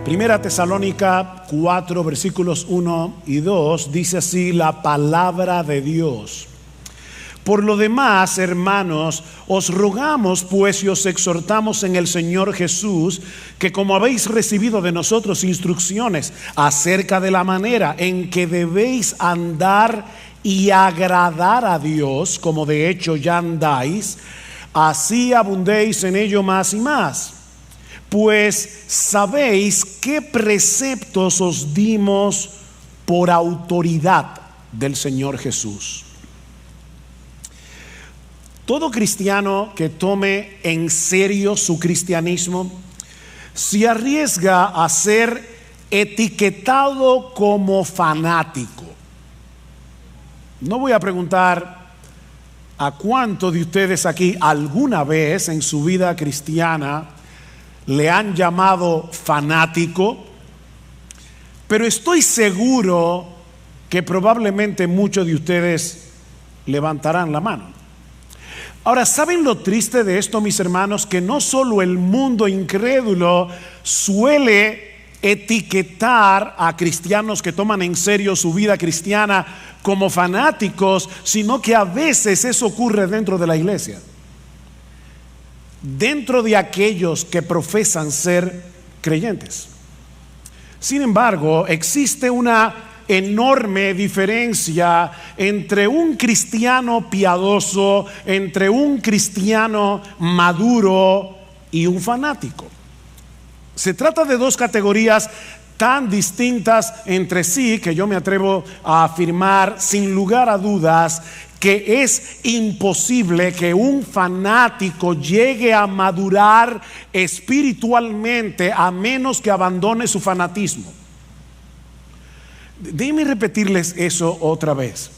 Primera Tesalónica 4, versículos 1 y 2, dice así la palabra de Dios. Por lo demás, hermanos, os rogamos pues y os exhortamos en el Señor Jesús, que como habéis recibido de nosotros instrucciones acerca de la manera en que debéis andar y agradar a Dios, como de hecho ya andáis, así abundéis en ello más y más. Pues sabéis qué preceptos os dimos por autoridad del Señor Jesús. Todo cristiano que tome en serio su cristianismo se arriesga a ser etiquetado como fanático. No voy a preguntar a cuántos de ustedes aquí alguna vez en su vida cristiana le han llamado fanático, pero estoy seguro que probablemente muchos de ustedes levantarán la mano. Ahora, ¿saben lo triste de esto, mis hermanos? Que no solo el mundo incrédulo suele etiquetar a cristianos que toman en serio su vida cristiana como fanáticos, sino que a veces eso ocurre dentro de la iglesia. Dentro de aquellos que profesan ser creyentes. Sin embargo, existe una enorme diferencia entre un cristiano piadoso, entre un cristiano maduro y un fanático. Se trata de dos categorías tan distintas entre sí que yo me atrevo a afirmar sin lugar a dudas que es imposible que un fanático llegue a madurar espiritualmente a menos que abandone su fanatismo. Déjenme repetirles eso otra vez.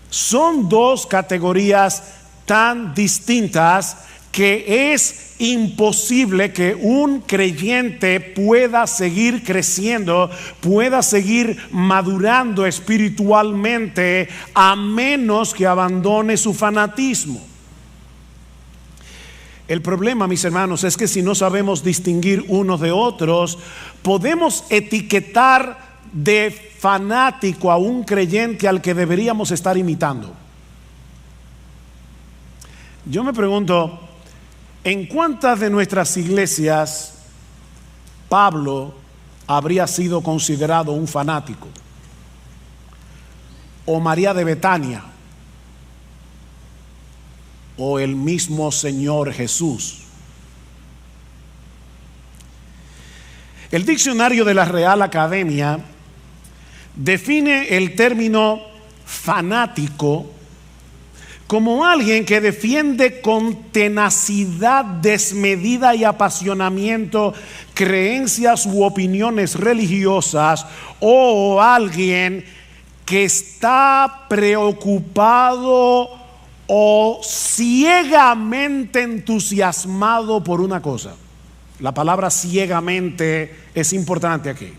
Son dos categorías tan distintas que es imposible que un creyente pueda seguir creciendo, pueda seguir madurando espiritualmente a menos que abandone su fanatismo. El problema, mis hermanos, es que si no sabemos distinguir unos de otros, podemos etiquetar de fanático a un creyente al que deberíamos estar imitando. Yo me pregunto, ¿en cuántas de nuestras iglesias Pablo habría sido considerado un fanático? ¿O María de Betania? ¿O el mismo Señor Jesús? El diccionario de la Real Academia define el término fanático como alguien que defiende con tenacidad desmedida y apasionamiento creencias u opiniones religiosas, o alguien que está preocupado o ciegamente entusiasmado por una cosa. La palabra ciegamente es importante aquí.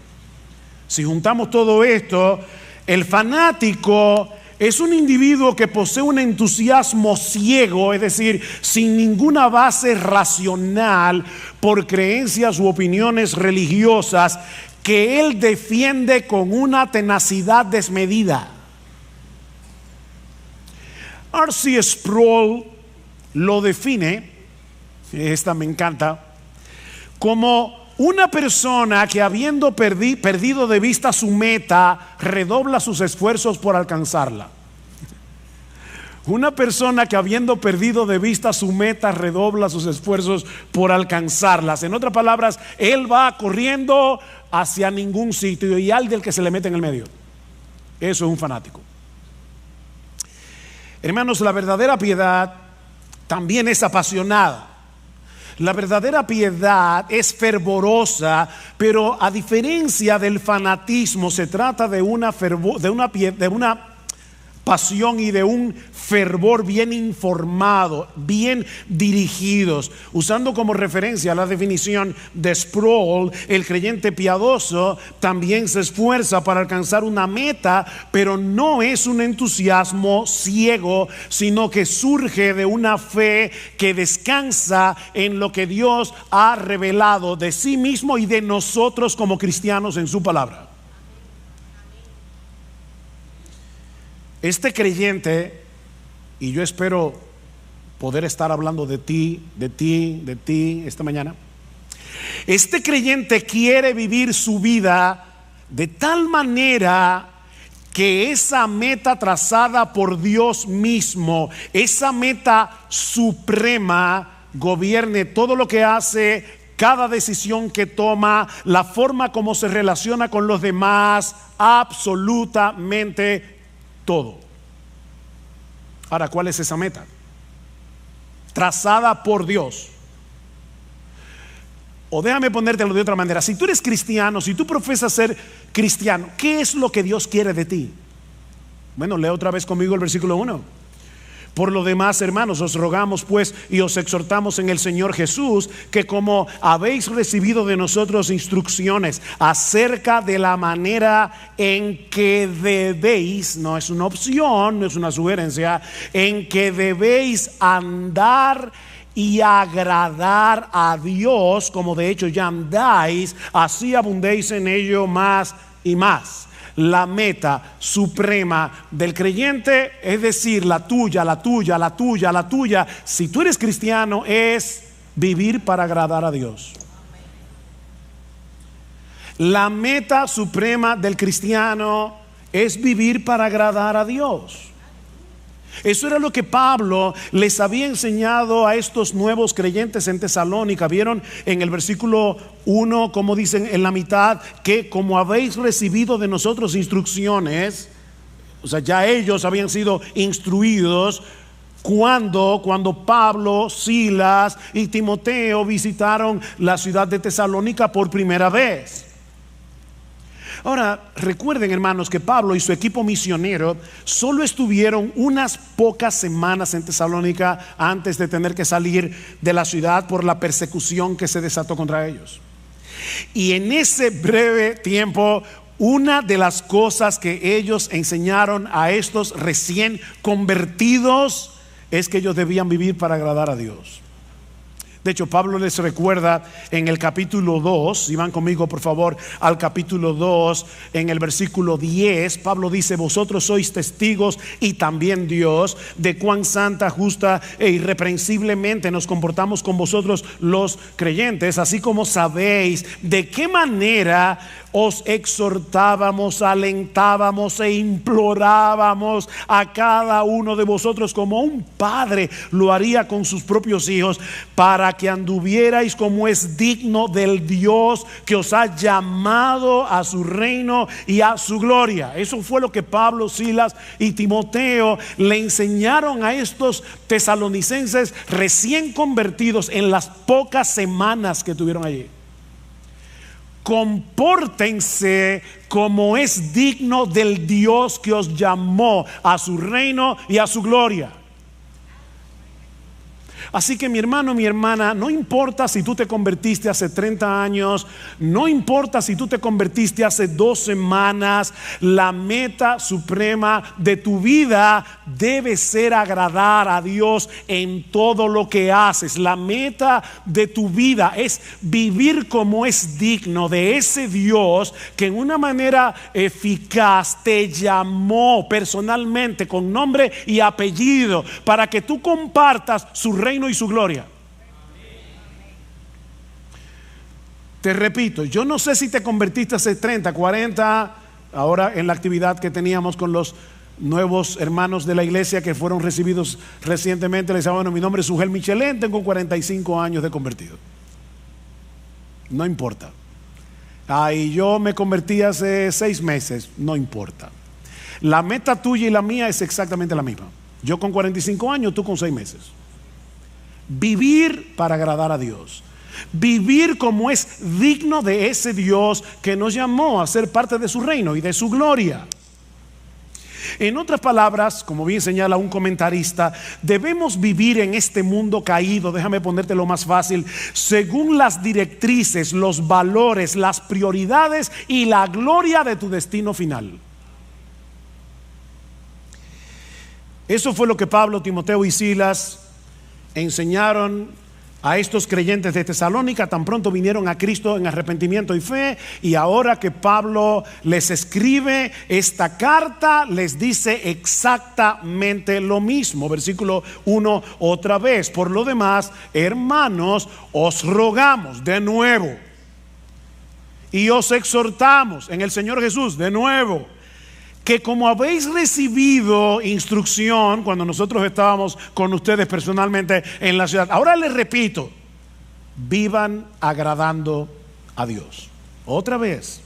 Si juntamos todo esto, el fanático es un individuo que posee un entusiasmo ciego, es decir, sin ninguna base racional por creencias u opiniones religiosas que él defiende con una tenacidad desmedida. R.C. Sproul lo define, esta me encanta, como una persona que habiendo perdido de vista su meta, redobla sus esfuerzos por alcanzarla. Una persona que habiendo perdido de vista su meta, redobla sus esfuerzos por alcanzarlas. En otras palabras, él va corriendo hacia ningún sitio y al del que se le mete en el medio. Eso es un fanático. Hermanos, la verdadera piedad también es apasionada. La verdadera piedad es fervorosa, pero a diferencia del fanatismo se trata de una pasión y de un fervor bien informado, bien dirigidos. Usando como referencia la definición de Sproul, el creyente piadoso también se esfuerza para alcanzar una meta, pero no es un entusiasmo ciego, sino que surge de una fe que descansa en lo que Dios ha revelado de sí mismo y de nosotros como cristianos en su palabra. Este creyente, y yo espero poder estar hablando de ti esta mañana. Este creyente quiere vivir su vida de tal manera que esa meta trazada por Dios mismo, esa meta suprema, gobierne todo lo que hace, cada decisión que toma, la forma como se relaciona con los demás, absolutamente todo. Ahora, ¿cuál es esa meta? Trazada por Dios. O déjame ponértelo de otra manera. Si tú eres cristiano, si tú profesas ser cristiano, ¿qué es lo que Dios quiere de ti? Bueno, lee otra vez conmigo el versículo 1. Por lo demás, hermanos, os rogamos pues y os exhortamos en el Señor Jesús, que como habéis recibido de nosotros instrucciones acerca de la manera en que debéis, no es una opción, no es una sugerencia, en que debéis andar y agradar a Dios, como de hecho ya andáis, así abundéis en ello más y más. La meta suprema del creyente, es decir, la tuya, si tú eres cristiano, es vivir para agradar a Dios. La meta suprema del cristiano es vivir para agradar a Dios. Eso era lo que Pablo les había enseñado a estos nuevos creyentes en Tesalónica. Vieron en el versículo 1, como dicen en la mitad, que como habéis recibido de nosotros instrucciones, o sea, ya ellos habían sido instruidos cuando Pablo, Silas y Timoteo visitaron la ciudad de Tesalónica por primera vez. Ahora, recuerden, hermanos, que Pablo y su equipo misionero solo estuvieron unas pocas semanas en Tesalónica antes de tener que salir de la ciudad por la persecución que se desató contra ellos. Y en ese breve tiempo, una de las cosas que ellos enseñaron a estos recién convertidos es que ellos debían vivir para agradar a Dios. De hecho, Pablo les recuerda en el capítulo 2, si van conmigo por favor al capítulo 2, en el versículo 10, Pablo dice: vosotros sois testigos y también Dios de cuán santa, justa e irreprensiblemente nos comportamos con vosotros los creyentes, así como sabéis de qué manera os exhortábamos, alentábamos e implorábamos a cada uno de vosotros como un padre lo haría con sus propios hijos, para que anduvierais como es digno del Dios que os ha llamado a su reino y a su gloria. Eso fue lo que Pablo, Silas y Timoteo le enseñaron a estos tesalonicenses recién convertidos en las pocas semanas que tuvieron allí. Compórtense como es digno del Dios que os llamó a su reino y a su gloria. Así que mi hermano, mi hermana, no importa si tú te convertiste hace 30 años, no importa si tú te convertiste hace 2 semanas, la meta suprema de tu vida debe ser agradar a Dios en todo lo que haces. La meta de tu vida es vivir como es digno de ese Dios que en una manera eficaz te llamó personalmente con nombre y apellido para que tú compartas su reino y su gloria. Te repito, yo no sé si te convertiste hace 30, 40, ahora en la actividad que teníamos con los nuevos hermanos de la iglesia que fueron recibidos recientemente. Les decía: bueno, mi nombre es Ugel Michelén, tengo 45 años de convertido. No importa. Y yo me convertí hace 6 meses. No importa. La meta tuya y la mía es exactamente la misma. Yo con 45 años, tú con 6 meses. Vivir para agradar a Dios. Vivir como es digno de ese Dios que nos llamó a ser parte de su reino y de su gloria. En otras palabras, como bien señala un comentarista, debemos vivir en este mundo caído, déjame ponértelo más fácil, según las directrices, los valores, las prioridades y la gloria de tu destino final. Eso fue lo que Pablo, Timoteo y Silas enseñaron a estos creyentes de Tesalónica tan pronto vinieron a Cristo en arrepentimiento y fe. Y ahora que Pablo les escribe esta carta, les dice exactamente lo mismo. Versículo 1 otra vez: por lo demás, hermanos, os rogamos de nuevo y os exhortamos en el Señor Jesús de nuevo, que como habéis recibido instrucción cuando nosotros estábamos con ustedes personalmente en la ciudad, ahora les repito, vivan agradando a Dios. Otra vez,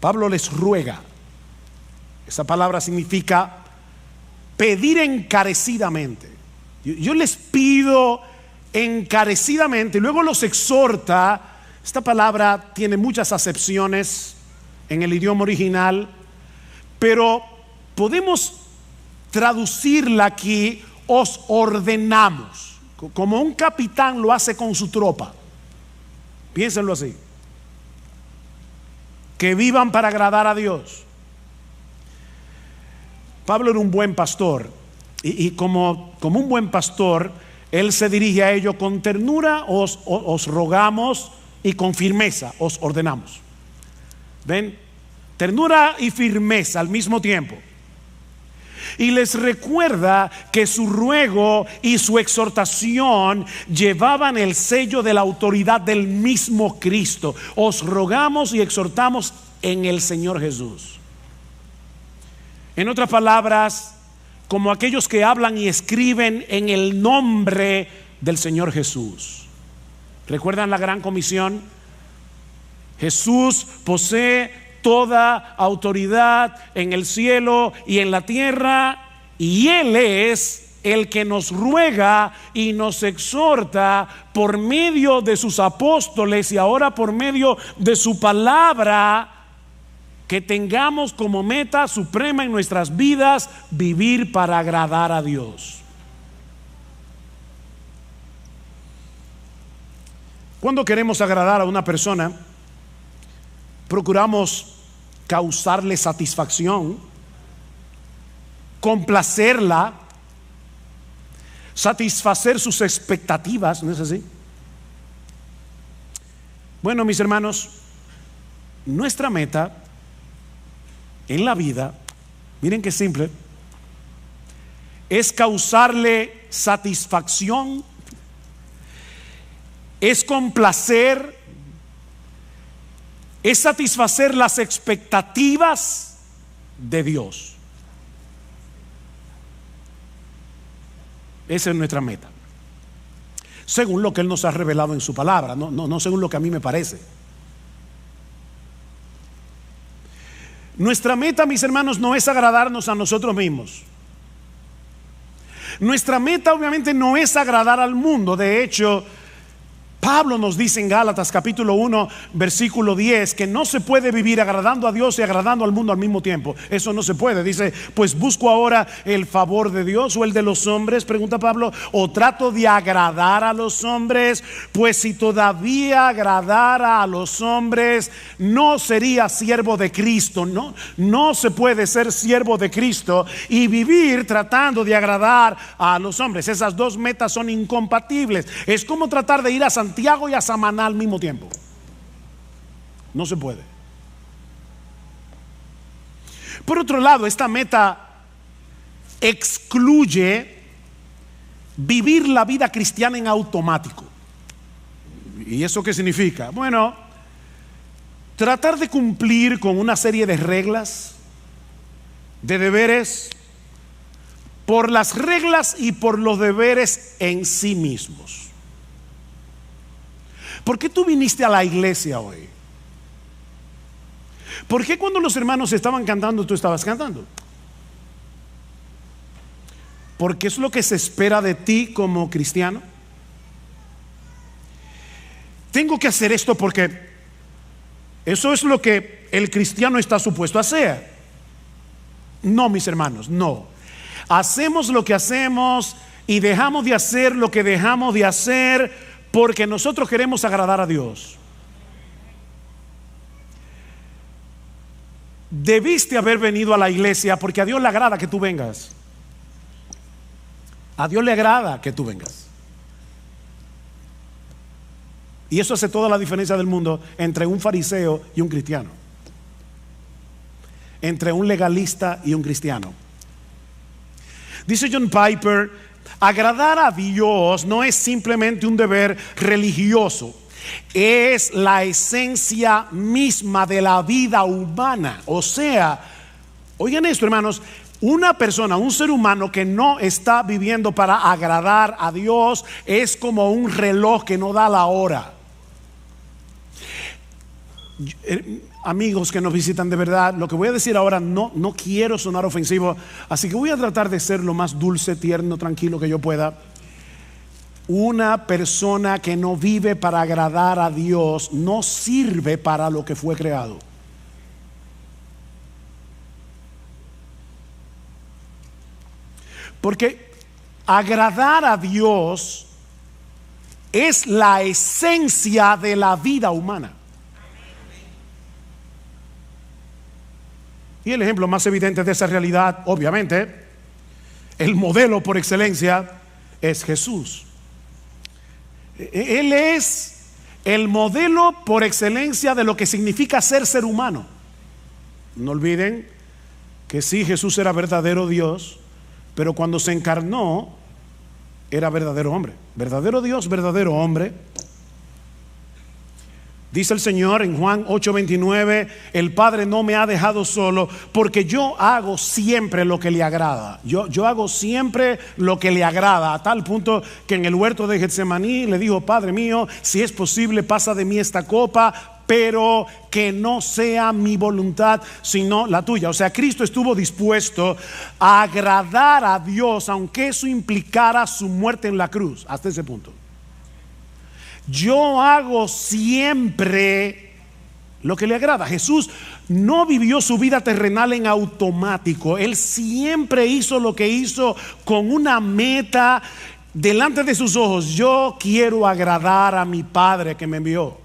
Pablo les ruega. Esa palabra significa pedir encarecidamente. Yo les pido encarecidamente, y luego los exhorta. Esta palabra tiene muchas acepciones en el idioma original, pero podemos traducirla aquí: os ordenamos, como un capitán lo hace con su tropa. Piénsenlo así: que vivan para agradar a Dios. Pablo era un buen pastor, y como un buen pastor, él se dirige a ellos con ternura: os rogamos, y con firmeza os ordenamos. ¿Ven? Ternura y firmeza al mismo tiempo. Y les recuerda que su ruego y su exhortación llevaban el sello de la autoridad del mismo Cristo. Os rogamos y exhortamos en el Señor Jesús. En otras palabras, como aquellos que hablan y escriben en el nombre del Señor Jesús. ¿Recuerdan la gran comisión? Jesús posee toda autoridad en el cielo y en la tierra, y Él es el que nos ruega y nos exhorta por medio de sus apóstoles y ahora por medio de su palabra, que tengamos como meta suprema en nuestras vidas vivir para agradar a Dios. Cuando queremos agradar a una persona, procuramos causarle satisfacción, complacerla, satisfacer sus expectativas, ¿no es así? Bueno, mis hermanos, nuestra meta en la vida, miren qué simple, es causarle satisfacción, es complacer, es satisfacer las expectativas de Dios. Esa es nuestra meta, según lo que Él nos ha revelado en su palabra, no según lo que a mí me parece. Nuestra meta, mis hermanos, no es agradarnos a nosotros mismos. Nuestra meta obviamente no es agradar al mundo. De hecho, Pablo nos dice en Gálatas capítulo 1 versículo 10 que no se puede vivir agradando a Dios y agradando al mundo al mismo tiempo. Eso no se puede. Dice: pues busco ahora el favor de Dios o el de los hombres, pregunta Pablo, o trato de agradar a los hombres. Pues si todavía agradara a los hombres, no sería siervo de Cristo. No se puede ser siervo de Cristo y vivir tratando de agradar a los hombres. Esas dos metas son incompatibles. Es como tratar de ir a Santiago y a Samaná al mismo tiempo. No se puede. Por otro lado, esta meta excluye vivir la vida cristiana en automático. ¿Y eso qué significa? Bueno, tratar de cumplir con una serie de reglas, de deberes, por las reglas y por los deberes en sí mismos. ¿Por qué tú viniste a la iglesia hoy? ¿Por qué cuando los hermanos estaban cantando tú estabas cantando? Porque es lo que se espera de ti como cristiano. Tengo que hacer esto porque eso es lo que el cristiano está supuesto a hacer. No, mis hermanos, no. Hacemos lo que hacemos y dejamos de hacer lo que dejamos de hacer porque nosotros queremos agradar a Dios. Debiste haber venido a la iglesia porque a Dios le agrada que tú vengas. A Dios le agrada que tú vengas. Y eso hace toda la diferencia del mundo entre un fariseo y un cristiano, entre un legalista y un cristiano. Dice John Piper, agradar a Dios no es simplemente un deber religioso, es la esencia misma de la vida humana. O sea, oigan esto, hermanos, una persona, un ser humano que no está viviendo para agradar a Dios es como un reloj que no da la hora. Amigos que nos visitan, de verdad, lo que voy a decir ahora no quiero sonar ofensivo, así que voy a tratar de ser lo más dulce, tierno, tranquilo que yo pueda. Una persona que no vive para agradar a Dios no sirve para lo que fue creado. Porque agradar a Dios es la esencia de la vida humana. Y el ejemplo más evidente de esa realidad, obviamente, el modelo por excelencia es Jesús. Él es el modelo por excelencia de lo que significa ser humano. No olviden que sí, Jesús era verdadero Dios, pero cuando se encarnó era verdadero hombre. Verdadero Dios, verdadero hombre. Dice el Señor en Juan 8:29, el Padre no me ha dejado solo porque yo hago siempre lo que le agrada. Yo hago siempre lo que le agrada, a tal punto que en el huerto de Getsemaní le dijo: Padre mío, si es posible, pasa de mí esta copa, pero que no sea mi voluntad sino la tuya. O sea, Cristo estuvo dispuesto a agradar a Dios aunque eso implicara su muerte en la cruz, hasta ese punto. Yo hago siempre lo que le agrada. Jesús no vivió su vida terrenal en automático. Él siempre hizo lo que hizo con una meta delante de sus ojos. Yo quiero agradar a mi Padre que me envió.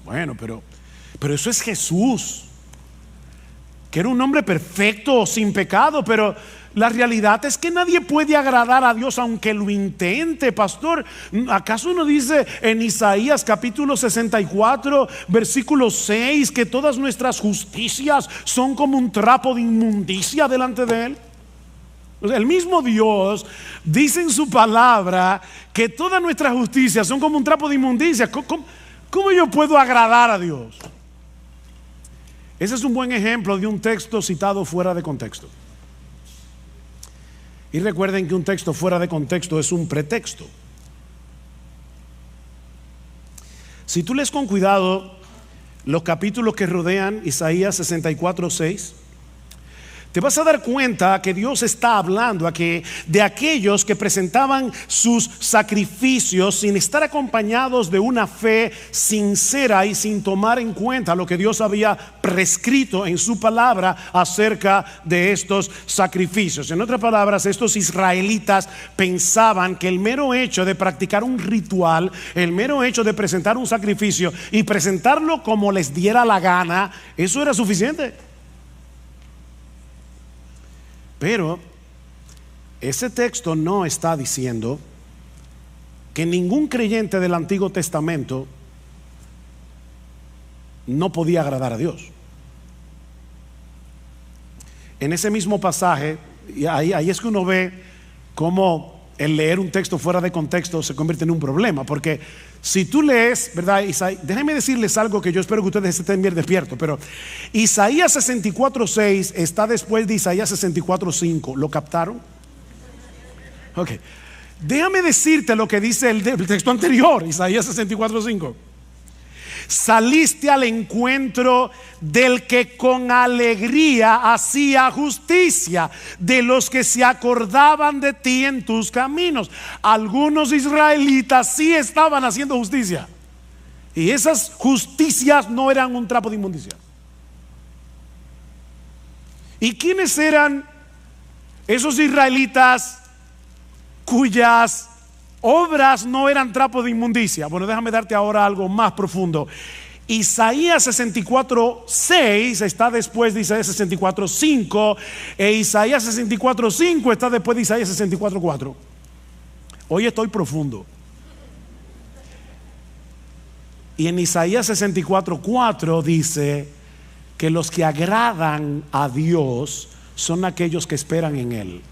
Bueno, pero eso es Jesús, que era un hombre perfecto, sin pecado, pero la realidad es que nadie puede agradar a Dios aunque lo intente, pastor. ¿Acaso no dice en Isaías capítulo 64 versículo 6 que todas nuestras justicias son como un trapo de inmundicia delante de Él? O sea, el mismo Dios dice en su palabra que todas nuestras justicias son como un trapo de inmundicia. ¿Cómo yo puedo agradar a Dios? Ese es un buen ejemplo de un texto citado fuera de contexto. Y recuerden que un texto fuera de contexto es un pretexto. Si tú lees con cuidado los capítulos que rodean Isaías 64:6, te vas a dar cuenta que Dios está hablando aquí de aquellos que presentaban sus sacrificios sin estar acompañados de una fe sincera y sin tomar en cuenta lo que Dios había prescrito en su palabra acerca de estos sacrificios. En otras palabras, estos israelitas pensaban que el mero hecho de practicar un ritual, el mero hecho de presentar un sacrificio y presentarlo como les diera la gana, eso era suficiente. Pero ese texto no está diciendo que ningún creyente del Antiguo Testamento no podía agradar a Dios. En ese mismo pasaje, y ahí es que uno ve cómo el leer un texto fuera de contexto se convierte en un problema, porque si tú lees, ¿verdad? Déjenme decirles algo que yo espero que ustedes estén bien despiertos, pero Isaías 64:6 está después de Isaías 64:5. ¿Lo captaron? Ok. Déjame decirte lo que dice el texto anterior, Isaías 64:5. Saliste al encuentro del que con alegría hacía justicia, de los que se acordaban de ti en tus caminos. Algunos israelitas sí estaban haciendo justicia. Y esas justicias no eran un trapo de inmundicia. ¿Y quiénes eran esos israelitas cuyas obras no eran trapo de inmundicia? Bueno, déjame darte ahora algo más profundo. Isaías 64:6 está después de Isaías 64:5, e Isaías 64:5 está después de Isaías 64:4. Hoy estoy profundo. Y en Isaías 64:4 dice que los que agradan a Dios son aquellos que esperan en Él.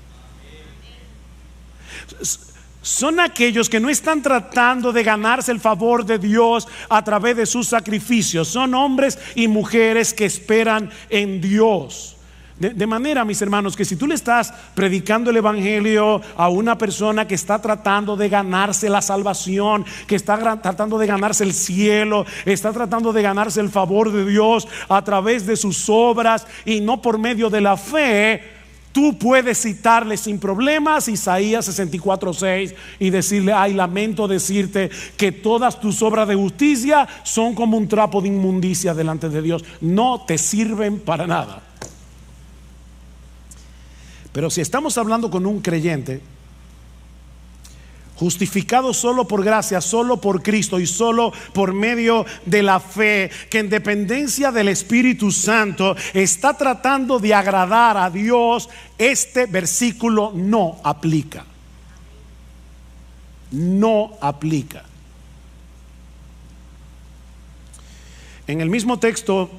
Son aquellos que no están tratando de ganarse el favor de Dios a través de sus sacrificios. Son hombres y mujeres que esperan en Dios. De manera, mis hermanos, que si tú le estás predicando el evangelio a una persona que está tratando de ganarse la salvación, que está tratando de ganarse el cielo, está tratando de ganarse el favor de Dios a través de sus obras y no por medio de la fe, tú puedes citarle sin problemas Isaías 64:6 y decirle: ay, lamento decirte que todas tus obras de justicia son como un trapo de inmundicia delante de Dios, no te sirven para nada. Pero si estamos hablando con un creyente justificado solo por gracia, solo por Cristo y solo por medio de la fe, que en dependencia del Espíritu Santo está tratando de agradar a Dios, este versículo no aplica. No aplica. En el mismo texto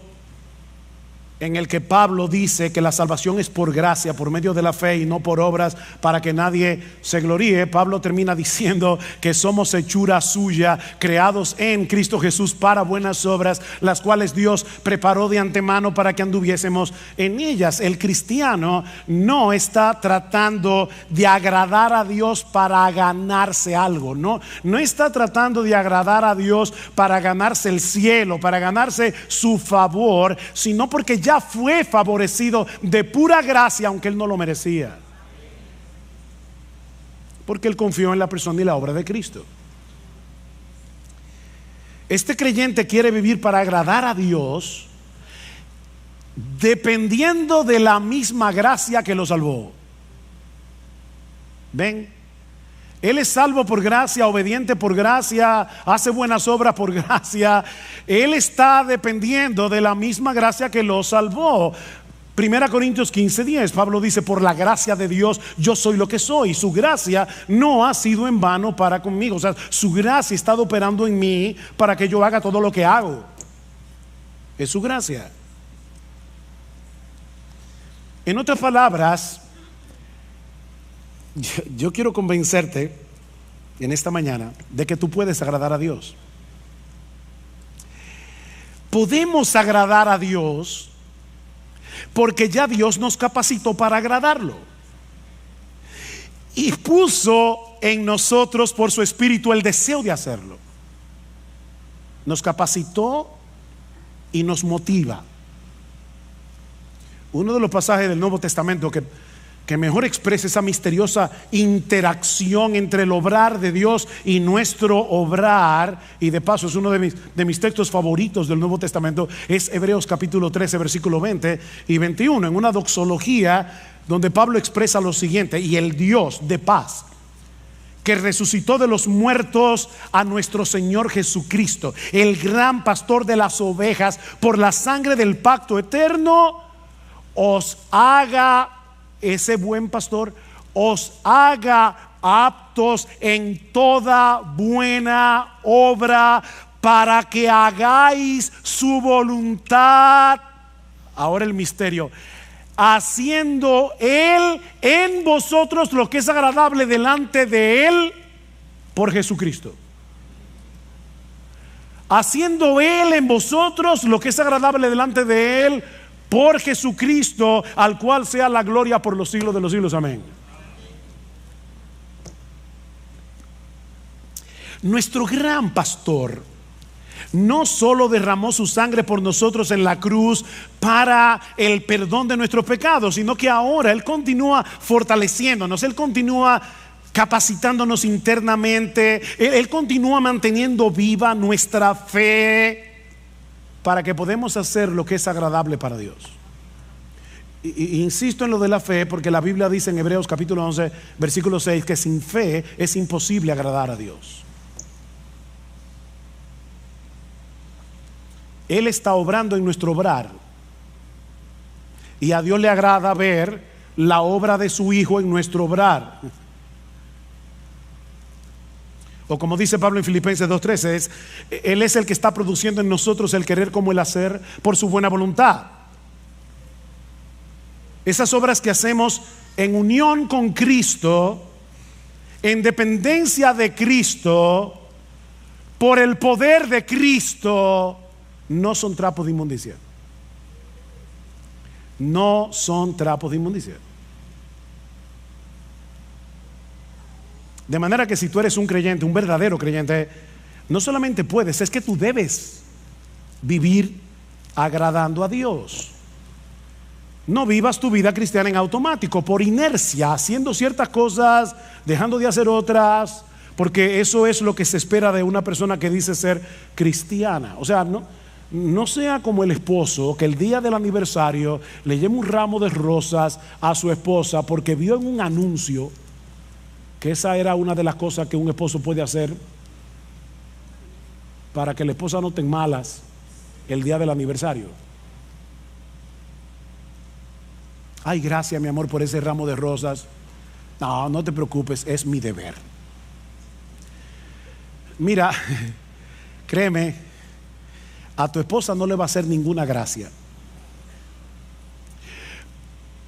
en el que Pablo dice que la salvación es por gracia, por medio de la fe y no por obras, para que nadie se gloríe, Pablo termina diciendo que somos hechura suya, creados en Cristo Jesús para buenas obras, las cuales Dios preparó de antemano para que anduviésemos en ellas. El cristiano no está tratando de agradar a Dios para ganarse algo, no está tratando de agradar a Dios para ganarse el cielo, para ganarse su favor, sino porque ya fue favorecido de pura gracia, aunque él no lo merecía, porque él confió en la persona y la obra de Cristo. Este creyente quiere vivir para agradar a Dios, dependiendo de la misma gracia que lo salvó. ¿Ven? Él es salvo por gracia, obediente por gracia, hace buenas obras por gracia. Él está dependiendo de la misma gracia que lo salvó. 1 Corintios 15:10, Pablo dice: por la gracia de Dios yo soy lo que soy. Su gracia no ha sido en vano para conmigo. O sea, su gracia ha estado operando en mí para que yo haga todo lo que hago. Es su gracia. En otras palabras, yo quiero convencerte en esta mañana de que tú puedes agradar a Dios. Podemos agradar a Dios porque ya Dios nos capacitó para agradarlo y puso en nosotros por su Espíritu el deseo de hacerlo. Nos capacitó y nos motiva. Uno de los pasajes del Nuevo Testamento que mejor expresa esa misteriosa interacción entre el obrar de Dios y nuestro obrar, y de paso es uno de mis textos favoritos del Nuevo Testamento, es Hebreos capítulo 13 versículo 20 y 21, en una doxología donde Pablo expresa lo siguiente: y el Dios de paz, que resucitó de los muertos a nuestro Señor Jesucristo, el gran pastor de las ovejas, por la sangre del pacto eterno, os haga, ese buen pastor, os haga aptos en toda buena obra, para que hagáis su voluntad. Ahora el misterio: haciendo Él en vosotros lo que es agradable delante de Él por Jesucristo. Haciendo Él en vosotros lo que es agradable delante de Él por Jesucristo, al cual sea la gloria por los siglos de los siglos. Amén. Nuestro gran pastor no solo derramó su sangre por nosotros en la cruz para el perdón de nuestros pecados, sino que ahora Él continúa fortaleciéndonos, Él continúa capacitándonos internamente. Él continúa manteniendo viva nuestra fe para que podamos hacer lo que es agradable para Dios. Insisto en lo de la fe porque la Biblia dice en Hebreos capítulo 11 versículo 6 que sin fe es imposible agradar a Dios. Él está obrando en nuestro obrar y a Dios le agrada ver la obra de su Hijo en nuestro obrar. O como dice Pablo en Filipenses 2:13, Él es el que está produciendo en nosotros el querer como el hacer por su buena voluntad. Esas obras que hacemos en unión con Cristo, en dependencia de Cristo, por el poder de Cristo, no son trapos de inmundicia. No son trapos de inmundicia. De manera que si tú eres un creyente, un verdadero creyente, no solamente puedes, es que tú debes vivir agradando a Dios. No vivas tu vida cristiana en automático, por inercia, haciendo ciertas cosas, dejando de hacer otras, porque eso es lo que se espera de una persona que dice ser cristiana. O sea, no sea como el esposo que el día del aniversario le lleva un ramo de rosas a su esposa porque vio en un anuncio que esa era una de las cosas que un esposo puede hacer para que la esposa no tenga malas el día del aniversario. Ay, gracias mi amor por ese ramo de rosas. No, no te preocupes, es mi deber. Mira, créeme, a tu esposa no le va a hacer ninguna gracia.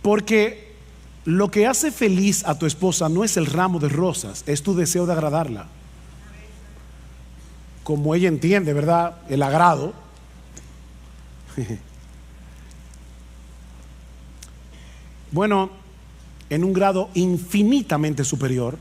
Porque lo que hace feliz a tu esposa no es el ramo de rosas, es tu deseo de agradarla. Como ella entiende, ¿verdad? El agrado. Bueno, en un grado infinitamente superior,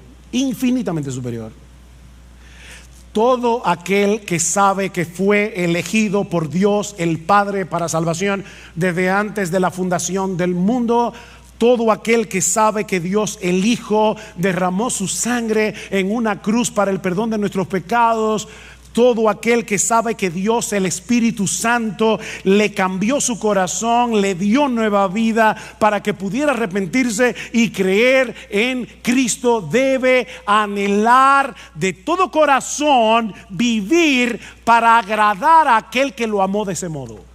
todo aquel que sabe que fue elegido por Dios el Padre para salvación desde antes de la fundación del mundo, todo aquel que sabe que Dios el Hijo derramó su sangre en una cruz para el perdón de nuestros pecados, todo aquel que sabe que Dios el Espíritu Santo le cambió su corazón, le dio nueva vida para que pudiera arrepentirse y creer en Cristo, debe anhelar de todo corazón vivir para agradar a aquel que lo amó de ese modo.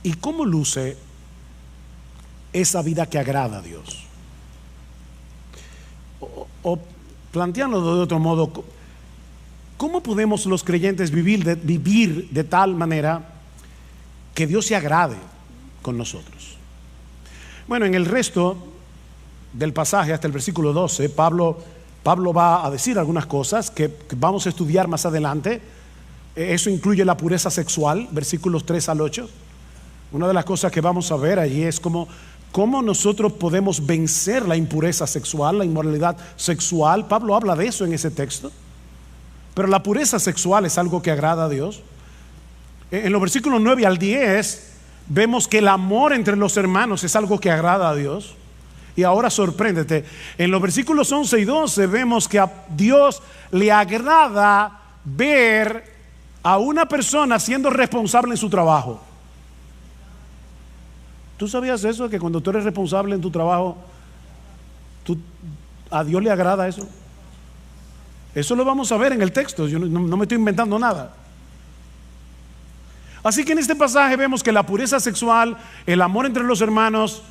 ¿Y cómo luce esa vida que agrada a Dios? O planteándolo de otro modo, ¿cómo podemos los creyentes vivir de tal manera que Dios se agrade con nosotros? Bueno, en el resto del pasaje hasta el versículo 12, Pablo va a decir algunas cosas que vamos a estudiar más adelante. Eso incluye la pureza sexual, versículos 3 al 8. Una de las cosas que vamos a ver allí es cómo nosotros podemos vencer la impureza sexual, la inmoralidad sexual. Pablo habla de eso en ese texto. Pero la pureza sexual es algo que agrada a Dios. En los versículos 9 al 10 vemos que el amor entre los hermanos es algo que agrada a Dios. Y ahora sorpréndete, en los versículos 11 y 12 vemos que a Dios le agrada ver a una persona siendo responsable en su trabajo. ¿Tú sabías eso? Que cuando tú eres responsable en tu trabajo, a Dios le agrada eso. Eso lo vamos a ver en el texto. Yo no me estoy inventando nada. Así que en este pasaje vemos que la pureza sexual, el amor entre los hermanos,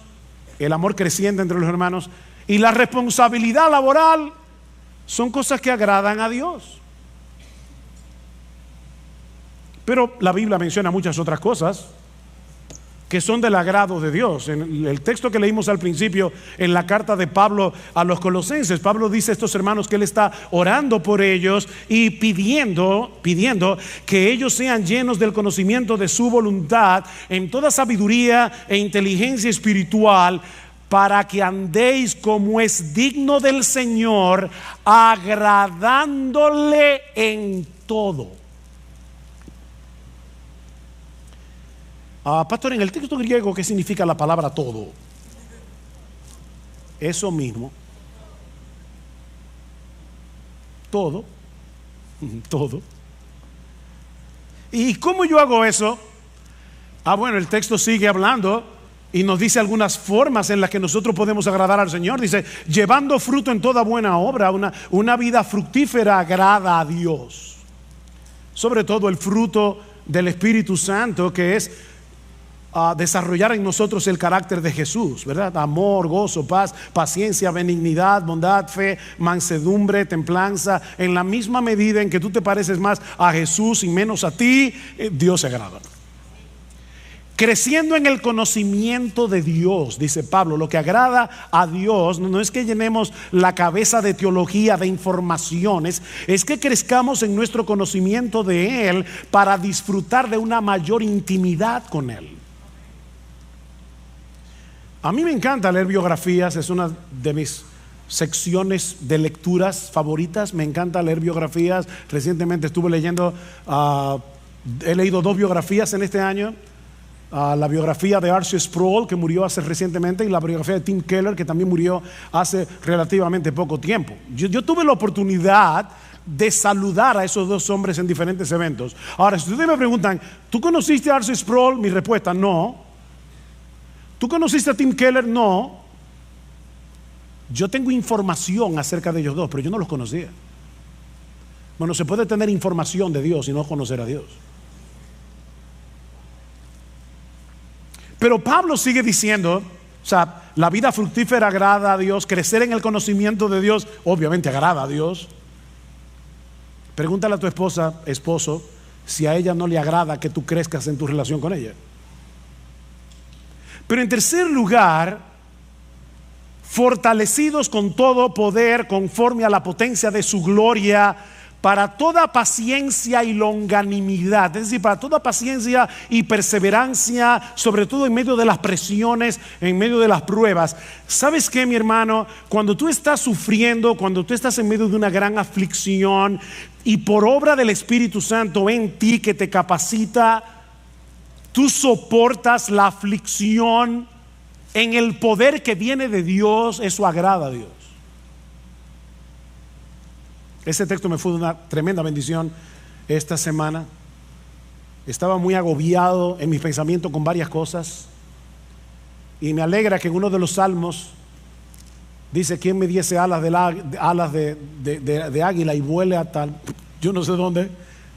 el amor creciente entre los hermanos y la responsabilidad laboral son cosas que agradan a Dios. Pero la Biblia menciona muchas otras cosas que son del agrado de Dios. En el texto que leímos al principio, en la carta de Pablo a los Colosenses, Pablo dice a estos hermanos que él está orando por ellos y pidiendo que ellos sean llenos del conocimiento de su voluntad en toda sabiduría e inteligencia espiritual, para que andéis como es digno del Señor, agradándole en todo. Pastor, en el texto griego, ¿qué significa la palabra todo? Eso mismo. Todo. Todo. ¿Y cómo yo hago eso? Bueno, el texto sigue hablando y nos dice algunas formas en las que nosotros podemos agradar al Señor. Dice, llevando fruto en toda buena obra, una vida fructífera agrada a Dios. Sobre todo el fruto del Espíritu Santo, que es desarrollar en nosotros el carácter de Jesús, ¿verdad? Amor, gozo, paz, paciencia, benignidad, bondad, fe, mansedumbre, templanza. En la misma medida en que tú te pareces más a Jesús y menos a ti, Dios se agrada. Creciendo en el conocimiento de Dios, dice Pablo. Lo que agrada a Dios no es que llenemos la cabeza de teología, de informaciones, es que crezcamos en nuestro conocimiento de Él para disfrutar de una mayor intimidad con Él. A mí me encanta leer biografías, es una de mis secciones de lecturas favoritas. Me encanta leer biografías. Recientemente estuve leyendo, he leído 2 biografías en este año. La biografía de R.C. Sproul, que murió hace recientemente, y la biografía de Tim Keller, que también murió hace relativamente poco tiempo. Yo tuve la oportunidad de saludar a esos 2 hombres en diferentes eventos. Ahora, si ustedes me preguntan, ¿tú conociste a R.C. Sproul? Mi respuesta, no. ¿Tú conociste a Tim Keller? No. Yo tengo información acerca de ellos 2, pero yo no los conocía. Bueno, se puede tener información de Dios y no conocer a Dios. Pero Pablo sigue diciendo, o sea, la vida fructífera agrada a Dios, crecer en el conocimiento de Dios, obviamente agrada a Dios. Pregúntale a tu esposa, esposo, si a ella no le agrada que tú crezcas en tu relación con ella. Pero en tercer lugar, fortalecidos con todo poder conforme a la potencia de su gloria, para toda paciencia y longanimidad, es decir, para toda paciencia y perseverancia, sobre todo en medio de las presiones, en medio de las pruebas. ¿Sabes qué, mi hermano? Cuando tú estás sufriendo, cuando tú estás en medio de una gran aflicción y por obra del Espíritu Santo en ti que te capacita, tú soportas la aflicción en el poder que viene de Dios. Eso agrada a Dios. Ese texto me fue de una tremenda bendición esta semana. Estaba muy agobiado en mis pensamientos con varias cosas, y me alegra que en uno de los salmos dice: ¿quién me diese alas de águila y vuele a tal, yo no sé dónde?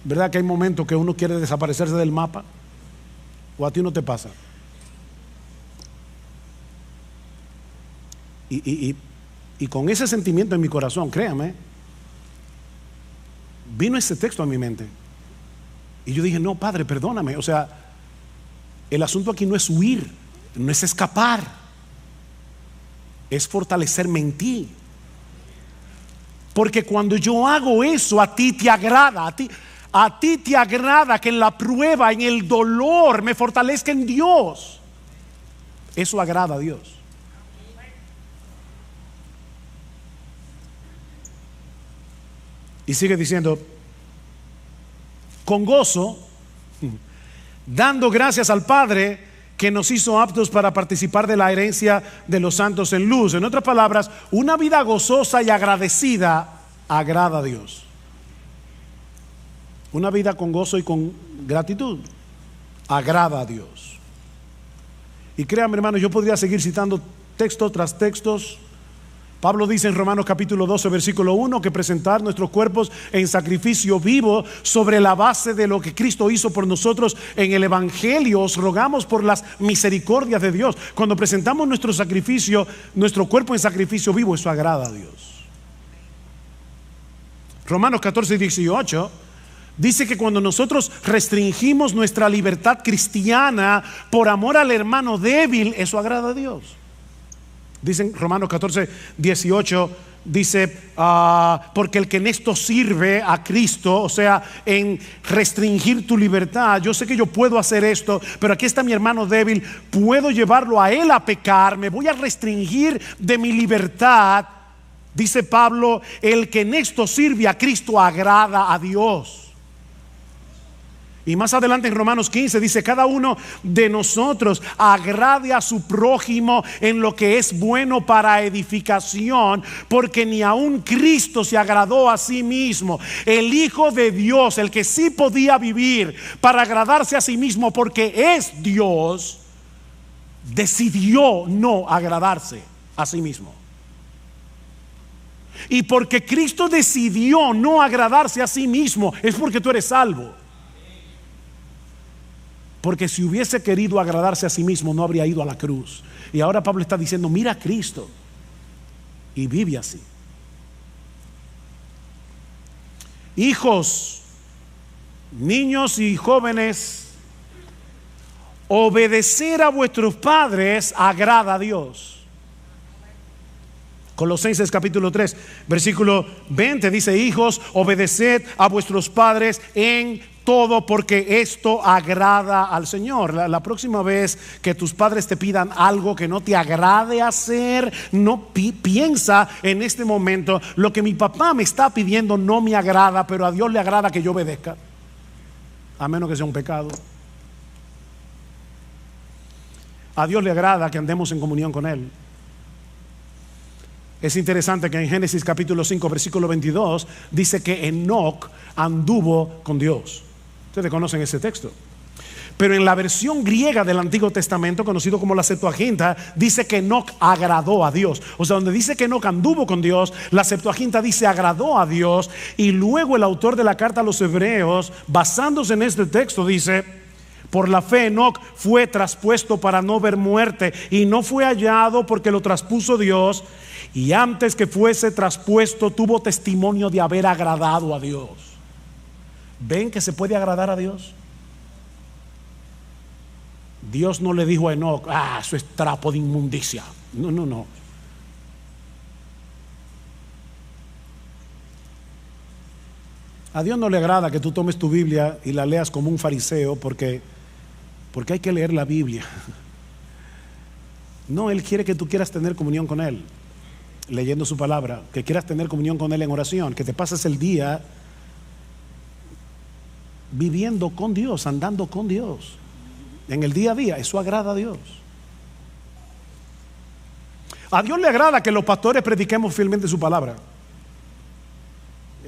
¿Verdad que hay momentos que uno quiere desaparecerse del mapa? ¿O a ti no te pasa? Y con ese sentimiento en mi corazón, créame, vino ese texto a mi mente. Y yo dije: no, Padre, perdóname. O sea, el asunto aquí no es huir, no es escapar, es fortalecerme en ti. Porque cuando yo hago eso, a ti te agrada, a ti te agrada que en la prueba, en el dolor, me fortalezca en Dios. Eso agrada a Dios. Y sigue diciendo: con gozo, dando gracias al Padre que nos hizo aptos para participar de la herencia de los santos en luz. En otras palabras, una vida gozosa y agradecida agrada a Dios. Una vida con gozo y con gratitud agrada a Dios. Y créanme, hermanos, yo podría seguir citando texto tras textos. Pablo dice en Romanos capítulo 12 versículo 1 que presentar nuestros cuerpos en sacrificio vivo sobre la base de lo que Cristo hizo por nosotros en el Evangelio. Os rogamos por las misericordias de Dios. Cuando presentamos nuestro sacrificio, nuestro cuerpo en sacrificio vivo, eso agrada a Dios. Romanos 14 y 18 dice que cuando nosotros restringimos nuestra libertad cristiana por amor al hermano débil, eso agrada a Dios. Dicen Romanos 14, 18, dice, porque el que en esto sirve a Cristo, o sea, en restringir tu libertad, yo sé que yo puedo hacer esto, pero aquí está mi hermano débil, puedo llevarlo a él a pecar, me voy a restringir de mi libertad. Dice Pablo, el que en esto sirve a Cristo agrada a Dios. Y más adelante en Romanos 15 dice: cada uno de nosotros agrade a su prójimo en lo que es bueno para edificación, porque ni aun Cristo se agradó a sí mismo. El Hijo de Dios, el que sí podía vivir para agradarse a sí mismo porque es Dios, decidió no agradarse a sí mismo. Y porque Cristo decidió no agradarse a sí mismo, es porque tú eres salvo. Porque si hubiese querido agradarse a sí mismo, no habría ido a la cruz. Y ahora Pablo está diciendo: mira a Cristo y vive así. Hijos, niños y jóvenes, obedecer a vuestros padres agrada a Dios. Colosenses capítulo 3 versículo 20 dice: hijos, obedeced a vuestros padres en todo, porque esto agrada al Señor. La próxima vez que tus padres te pidan algo que no te agrade hacer, no piensa en este momento: lo que mi papá me está pidiendo no me agrada, pero a Dios le agrada que yo obedezca, a menos que sea un pecado. A Dios le agrada que andemos en comunión con Él. Es interesante que en Génesis capítulo 5 versículo 22 dice que Enoc anduvo con Dios. Ustedes conocen ese texto. Pero en la versión griega del Antiguo Testamento, conocido como la Septuaginta, dice que Enoc agradó a Dios. O sea, donde dice que Enoc anduvo con Dios, la Septuaginta dice agradó a Dios. Y luego el autor de la carta a los Hebreos, basándose en este texto, dice: por la fe Enoc fue traspuesto para no ver muerte, y no fue hallado porque lo traspuso Dios, y antes que fuese traspuesto tuvo testimonio de haber agradado a Dios. ¿Ven que se puede agradar a Dios? Dios no le dijo a Enoc: eso es trapo de inmundicia. No. A Dios no le agrada que tú tomes tu Biblia y la leas como un fariseo porque hay que leer la Biblia. No, Él quiere que tú quieras tener comunión con Él, leyendo su palabra, que quieras tener comunión con Él en oración, que te pases el día viviendo con Dios, andando con Dios en el día a día. Eso agrada a Dios. A Dios le agrada que los pastores prediquemos fielmente su palabra.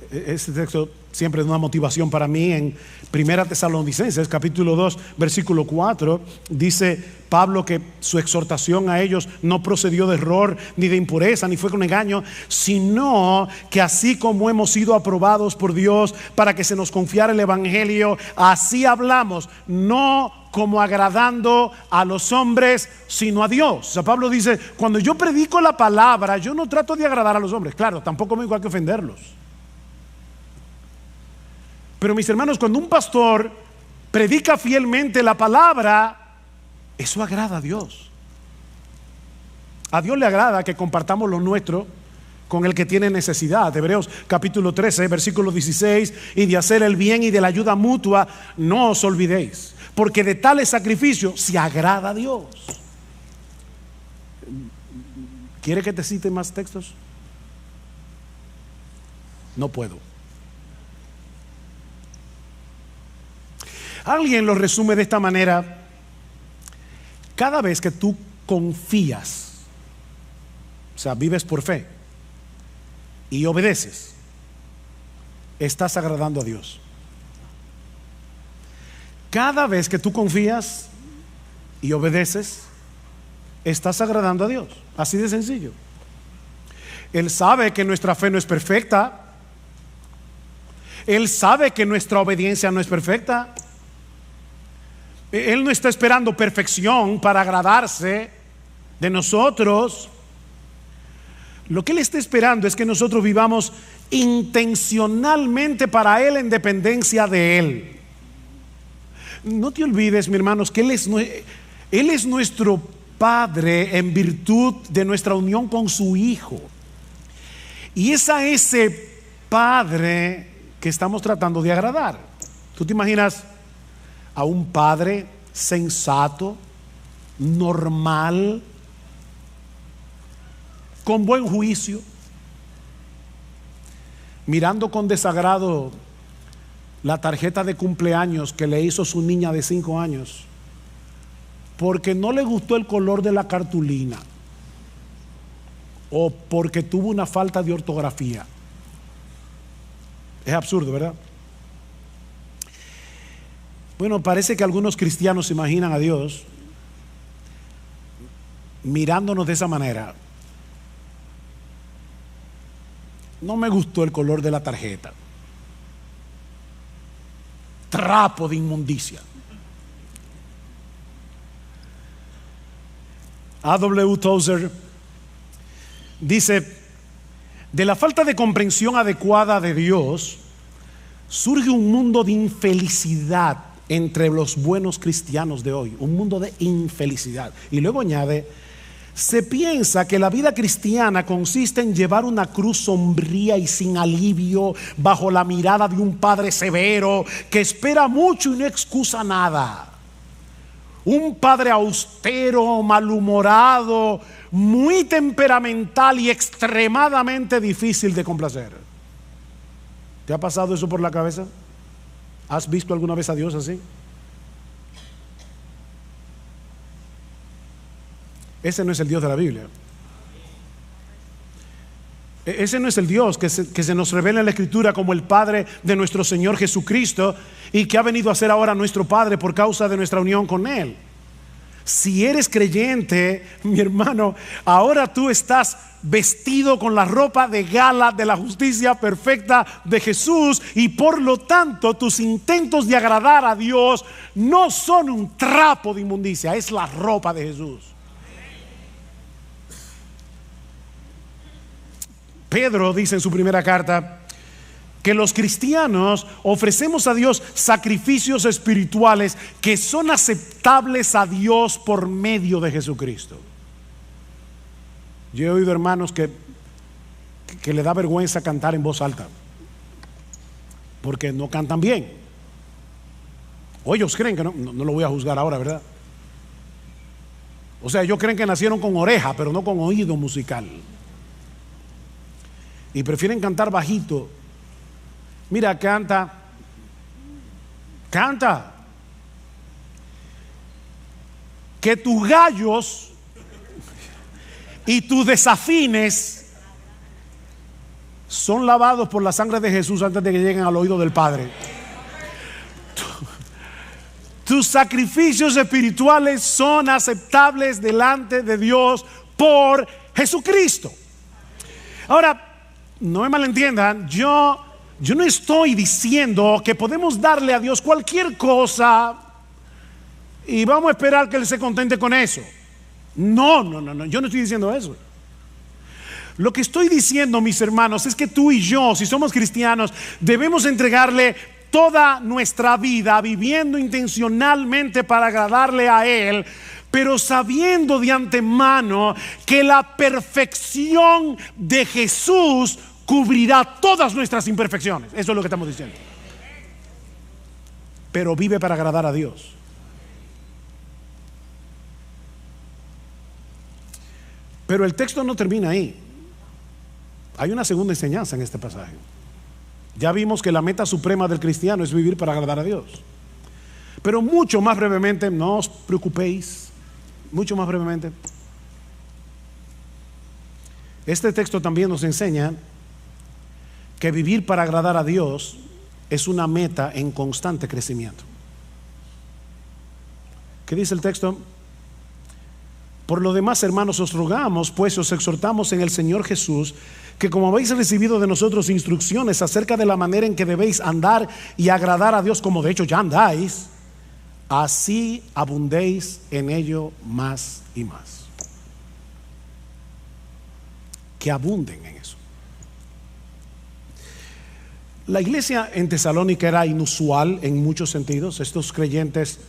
Este texto siempre es una motivación para mí. En 1 Tesalonicenses capítulo 2 versículo 4 dice Pablo que su exhortación a ellos no procedió de error, ni de impureza, ni fue con engaño, sino que así como hemos sido aprobados por Dios para que se nos confiara el evangelio, así hablamos, no como agradando a los hombres, sino a Dios. O sea, Pablo dice: cuando yo predico la palabra, yo no trato de agradar a los hombres. Claro, tampoco me digo hay que ofenderlos. Pero mis hermanos, cuando un pastor predica fielmente la palabra, eso agrada a Dios. A Dios le agrada que compartamos lo nuestro con el que tiene necesidad. Hebreos capítulo 13 versículo 16: y de hacer el bien y de la ayuda mutua no os olvidéis, porque de tales sacrificios se agrada a Dios. ¿Quiere que te cite más textos? No puedo. Alguien lo resume de esta manera: cada vez que tú confías, o sea, vives por fe y obedeces, estás agradando a Dios. Cada vez que tú confías y obedeces, estás agradando a Dios. Así de sencillo. Él sabe que nuestra fe no es perfecta. Él sabe que nuestra obediencia no es perfecta. Él no está esperando perfección para agradarse de nosotros. Lo que Él está esperando es que nosotros vivamos intencionalmente para Él en dependencia de Él. No te olvides, mis hermanos, que Él es nuestro Padre en virtud de nuestra unión con su Hijo. Y es a ese Padre que estamos tratando de agradar. ¿Tú te imaginas a un padre sensato, normal, con buen juicio, mirando con desagrado la tarjeta de cumpleaños que le hizo su niña de 5 años porque no le gustó el color de la cartulina o porque tuvo una falta de ortografía. Es absurdo, ¿verdad? Bueno, parece que algunos cristianos se imaginan a Dios mirándonos de esa manera. No me gustó el color de la tarjeta. Trapo de inmundicia. A.W. Tozer dice: de la falta de comprensión adecuada de Dios surge un mundo de infelicidad entre los buenos cristianos de hoy, un mundo de infelicidad. Y luego añade: se piensa que la vida cristiana consiste en llevar una cruz sombría y sin alivio bajo la mirada de un padre severo que espera mucho y no excusa nada. Un padre austero, malhumorado, muy temperamental y extremadamente difícil de complacer. ¿Te ha pasado eso por la cabeza? ¿Has visto alguna vez a Dios así? Ese no es el Dios de la Biblia. Ese no es el Dios que se nos revela en la Escritura como el Padre de nuestro Señor Jesucristo y que ha venido a ser ahora nuestro Padre por causa de nuestra unión con Él. Si eres creyente, mi hermano, ahora tú estás vestido con la ropa de gala de la justicia perfecta de Jesús, y por lo tanto tus intentos de agradar a Dios no son un trapo de inmundicia, es la ropa de Jesús. Pedro dice en su primera carta que los cristianos ofrecemos a Dios sacrificios espirituales que son aceptables a Dios por medio de Jesucristo. Yo he oído hermanos que le da vergüenza cantar en voz alta porque no cantan bien, o ellos creen que no lo voy a juzgar ahora, ¿verdad? O sea, ellos creen que nacieron con oreja pero no con oído musical y prefieren cantar bajito. Mira, canta. Que tus gallos y tus desafines son lavados por la sangre de Jesús antes de que lleguen al oído del Padre. Tus sacrificios espirituales son aceptables delante de Dios por Jesucristo. Ahora, no me malentiendan, yo no estoy diciendo que podemos darle a Dios cualquier cosa y vamos a esperar que Él se contente con eso. No, yo no estoy diciendo eso. Lo que estoy diciendo, mis hermanos, es que tú y yo, si somos cristianos, debemos entregarle toda nuestra vida viviendo intencionalmente para agradarle a Él, pero sabiendo de antemano que la perfección de Jesús cubrirá todas nuestras imperfecciones. Eso es lo que estamos diciendo. Pero vive para agradar a Dios. Pero el texto no termina ahí. Hay una segunda enseñanza en este pasaje. Ya vimos que la meta suprema del cristiano es vivir para agradar a Dios. Pero mucho más brevemente, no os preocupéis, mucho más brevemente, este texto también nos enseña que vivir para agradar a Dios es una meta en constante crecimiento. ¿Qué dice el texto? Por lo demás, hermanos, os rogamos, pues os exhortamos en el Señor Jesús, que como habéis recibido de nosotros instrucciones acerca de la manera en que debéis andar y agradar a Dios, como de hecho ya andáis, así abundéis en ello más y más. Que abunden en eso. La iglesia en Tesalónica era inusual en muchos sentidos. Estos creyentes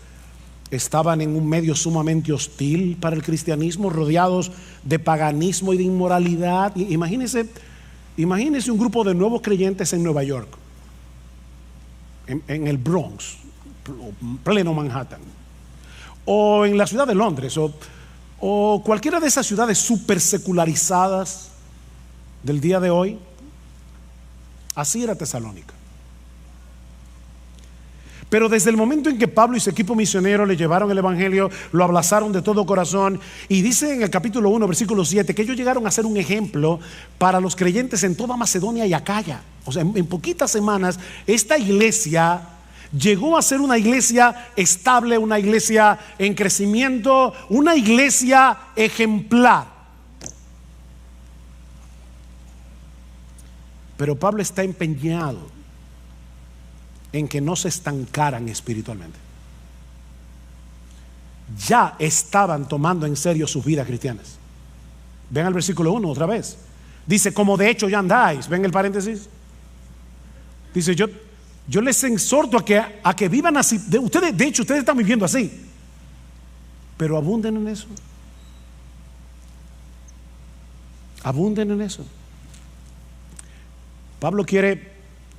estaban en un medio sumamente hostil para el cristianismo, rodeados de paganismo y de inmoralidad. Imagínense un grupo de nuevos creyentes en Nueva York, en el Bronx, pleno Manhattan, o en la ciudad de Londres, o cualquiera de esas ciudades súper secularizadas del día de hoy. Así era Tesalónica. Pero desde el momento en que Pablo y su equipo misionero le llevaron el evangelio, lo abrazaron de todo corazón, y dice en el capítulo 1 versículo 7 que ellos llegaron a ser un ejemplo para los creyentes en toda Macedonia y Acaya. O sea, en poquitas semanas esta iglesia llegó a ser una iglesia estable, una iglesia en crecimiento, una iglesia ejemplar. Pero Pablo está empeñado en que no se estancaran espiritualmente. Ya estaban tomando en serio sus vidas cristianas. Ven al versículo 1 otra vez. Dice, como de hecho ya andáis. Ven el paréntesis. Dice, yo les exhorto a que vivan así. De hecho, ustedes están viviendo así. Pero abunden en eso. Abunden en eso. Pablo quiere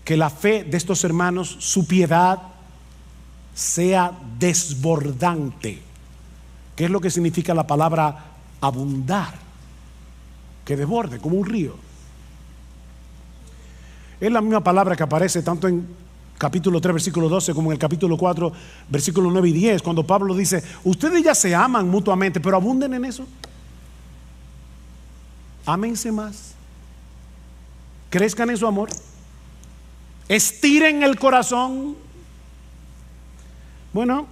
que la fe de estos hermanos, su piedad, sea desbordante. ¿Qué es lo que significa la palabra abundar? Que desborde como un río. Es la misma palabra que aparece tanto en capítulo 3 versículo 12 como en el capítulo 4 versículo 9 y 10, cuando Pablo dice, ustedes ya se aman mutuamente, pero abunden en eso. Ámense más. Crezcan en su amor. Estiren el corazón. Bueno,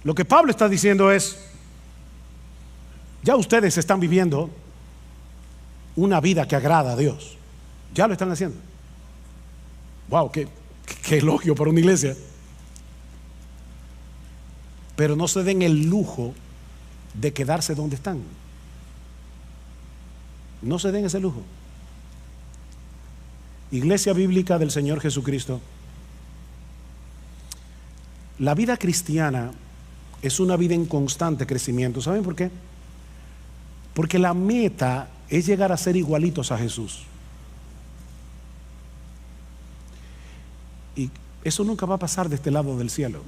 lo que Pablo está diciendo es, ya ustedes están viviendo una vida que agrada a Dios. Ya lo están haciendo. Wow, qué elogio para una iglesia. Pero no se den el lujo de quedarse donde están. No se den ese lujo. Iglesia Bíblica del Señor Jesucristo, la vida cristiana es una vida en constante crecimiento. ¿Saben por qué? Porque la meta es llegar a ser igualitos a Jesús. Y eso nunca va a pasar de este lado del cielo.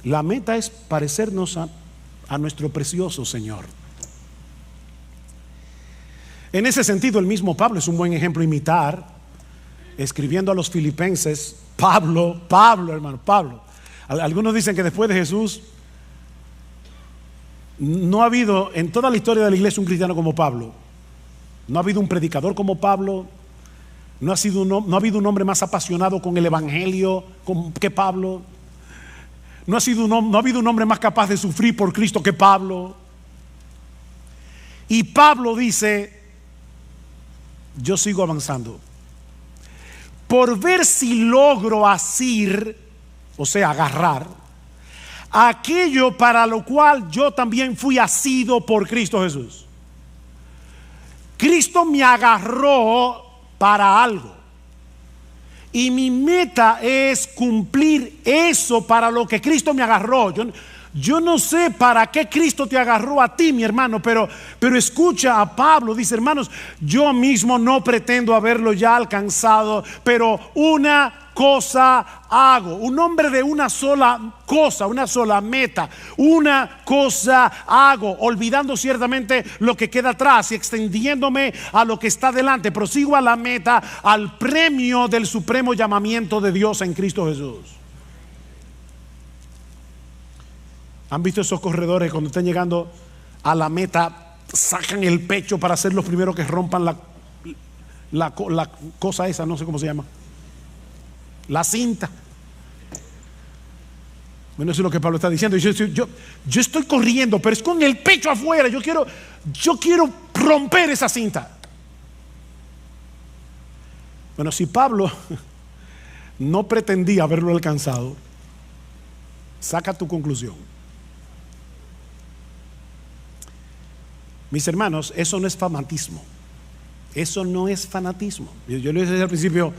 La meta es parecernos a nuestro precioso Señor. En ese sentido, el mismo Pablo es un buen ejemplo a imitar. Escribiendo a los filipenses, Pablo, hermano, Pablo. Algunos dicen que después de Jesús no ha habido en toda la historia de la iglesia un cristiano como Pablo. No ha habido un predicador como Pablo. No ha habido un hombre más apasionado con el evangelio que Pablo. No ha habido un hombre más capaz de sufrir por Cristo que Pablo. Y Pablo dice, yo sigo avanzando por ver si logro asir, o sea, agarrar aquello para lo cual yo también fui asido por Cristo Jesús. Cristo me agarró para algo y mi meta es cumplir eso para lo que Cristo me agarró. Yo no sé para qué Cristo te agarró a ti, mi hermano, pero escucha a Pablo. Dice, hermanos, yo mismo no pretendo haberlo ya alcanzado, pero una cosa hago. Un hombre de una sola cosa, una sola meta. Una cosa hago, olvidando ciertamente lo que queda atrás y extendiéndome a lo que está delante. Prosigo a la meta, al premio del supremo llamamiento de Dios en Cristo Jesús. ¿Han visto esos corredores cuando están llegando a la meta, sacan el pecho para ser los primeros que rompan la cosa esa, no sé cómo se llama, la cinta? Bueno, eso es lo que Pablo está diciendo. Yo estoy corriendo, pero es con el pecho afuera. Yo quiero romper esa cinta. Bueno, si Pablo no pretendía haberlo alcanzado, saca tu conclusión. Mis hermanos, eso no es fanatismo. Eso no es fanatismo. Yo le dije al principio,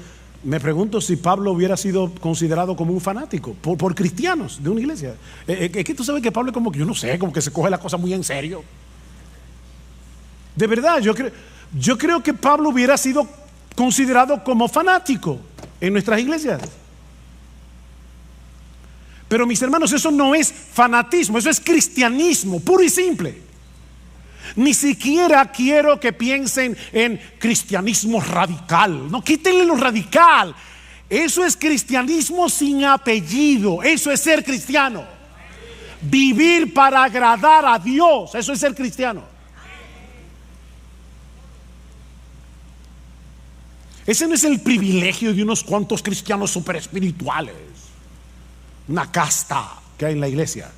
me pregunto si Pablo hubiera sido considerado como un fanático por cristianos de una iglesia. Es que tú sabes que Pablo es como que, yo no sé, como que se coge la cosa muy en serio. De verdad, yo creo que Pablo hubiera sido considerado como fanático en nuestras iglesias. Pero mis hermanos, eso no es fanatismo, eso es cristianismo puro y simple. Ni siquiera quiero que piensen en cristianismo radical. No, quítenle lo radical. Eso es cristianismo sin apellido. Eso es ser cristiano. Vivir para agradar a Dios. Eso es ser cristiano. Ese no es el privilegio de unos cuantos cristianos super espirituales, una casta que hay en la iglesia.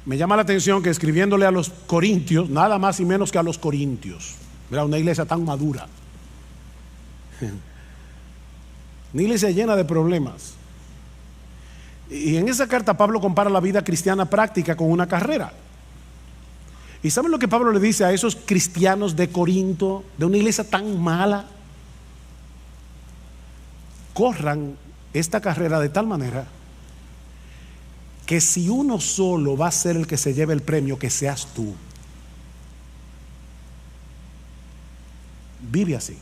Me llama la atención que escribiéndole a los corintios, nada más y menos que a los corintios, era una iglesia tan madura, una iglesia llena de problemas. Y en esa carta Pablo compara la vida cristiana práctica con una carrera. ¿Y saben lo que Pablo le dice a esos cristianos de Corinto, de una iglesia tan mala? Corran esta carrera de tal manera que si uno solo va a ser el que se lleve el premio, que seas tú. Vive así.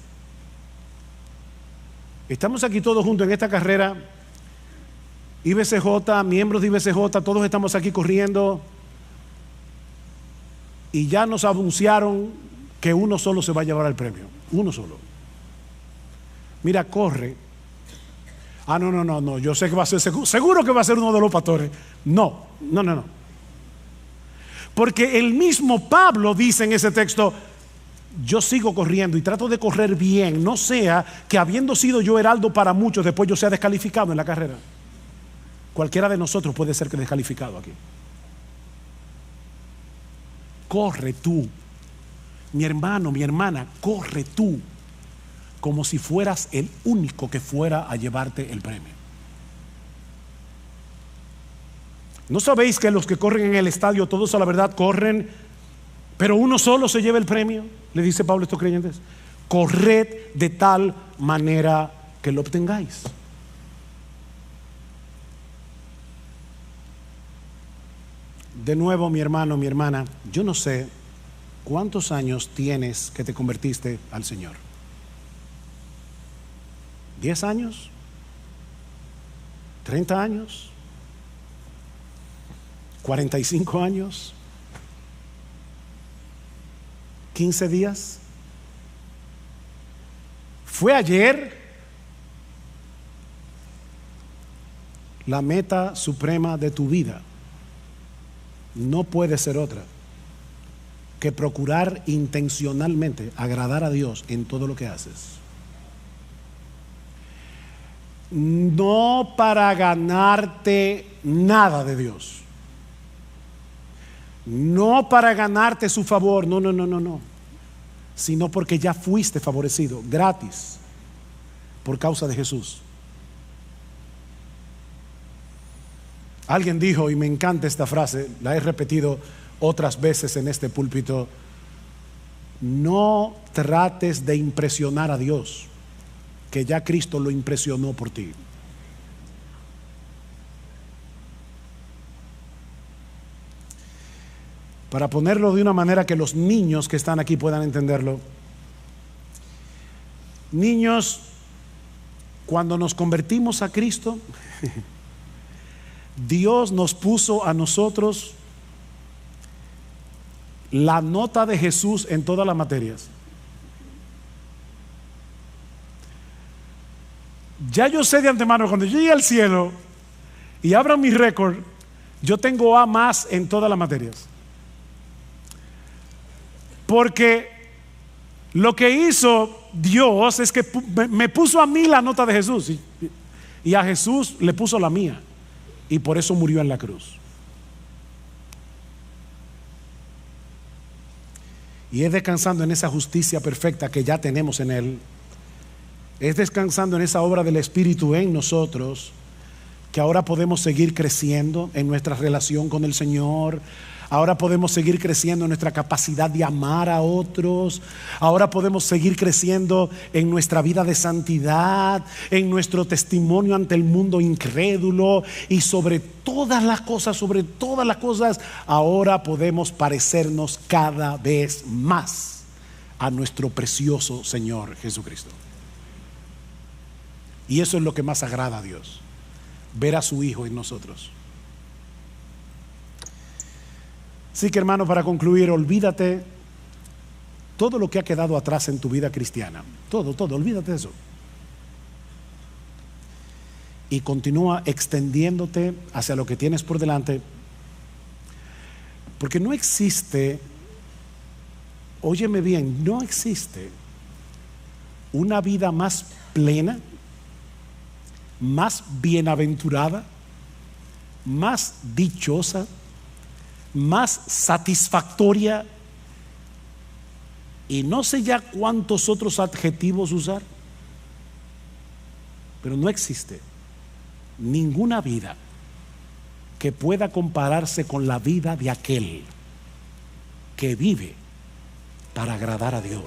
Estamos aquí todos juntos en esta carrera. IBCJ, miembros de IBCJ, todos estamos aquí corriendo. Y ya nos anunciaron que uno solo se va a llevar el premio. Uno solo. Mira, corre. No. Yo sé que va a ser, seguro que va a ser uno de los pastores. No. Porque el mismo Pablo dice en ese texto: yo sigo corriendo y trato de correr bien. No sea que habiendo sido yo heraldo para muchos, después yo sea descalificado en la carrera. Cualquiera de nosotros puede ser descalificado aquí. Corre tú, mi hermano, mi hermana, corre tú, como si fueras el único que fuera a llevarte el premio. ¿No sabéis que los que corren en el estadio, todos a la verdad corren, pero uno solo se lleva el premio? Le dice Pablo a estos creyentes: corred de tal manera que lo obtengáis. De nuevo, mi hermano, mi hermana, yo no sé cuántos años tienes que te convertiste al Señor. ¿10 años? ¿30 años? ¿45 años? ¿15 días? ¿Fue ayer? La meta suprema de tu vida no puede ser otra que procurar intencionalmente agradar a Dios en todo lo que haces. No para ganarte nada de Dios, no para ganarte su favor, no, sino porque ya fuiste favorecido gratis por causa de Jesús. Alguien dijo, y me encanta esta frase, la he repetido otras veces en este púlpito: no trates de impresionar a Dios, que ya Cristo lo impresionó por ti. Para ponerlo de una manera que los niños que están aquí puedan entenderlo: niños, cuando nos convertimos a Cristo, Dios nos puso a nosotros la nota de Jesús en todas las materias. Ya yo sé de antemano, cuando yo llegue al cielo y abran mi récord, yo tengo A más en todas las materias. Porque lo que hizo Dios es que me puso a mí la nota de Jesús, y a Jesús le puso la mía. Y por eso murió en la cruz. Y es descansando en esa justicia perfecta que ya tenemos en Él, es descansando en esa obra del Espíritu en nosotros, que ahora podemos seguir creciendo en nuestra relación con el Señor. Ahora podemos seguir creciendo en nuestra capacidad de amar a otros. Ahora podemos seguir creciendo en nuestra vida de santidad, en nuestro testimonio ante el mundo incrédulo. Y sobre todas las cosas, ahora podemos parecernos cada vez más a nuestro precioso Señor Jesucristo. Y eso es lo que más agrada a Dios: ver a su Hijo en nosotros. Así que, hermano, para concluir, olvídate todo lo que ha quedado atrás en tu vida cristiana, todo, olvídate de eso. Y continúa extendiéndote hacia lo que tienes por delante, porque no existe, óyeme bien, no existe una vida más plena, más bienaventurada, más dichosa, más satisfactoria, y no sé ya cuántos otros adjetivos usar, pero no existe ninguna vida que pueda compararse con la vida de aquel que vive para agradar a Dios.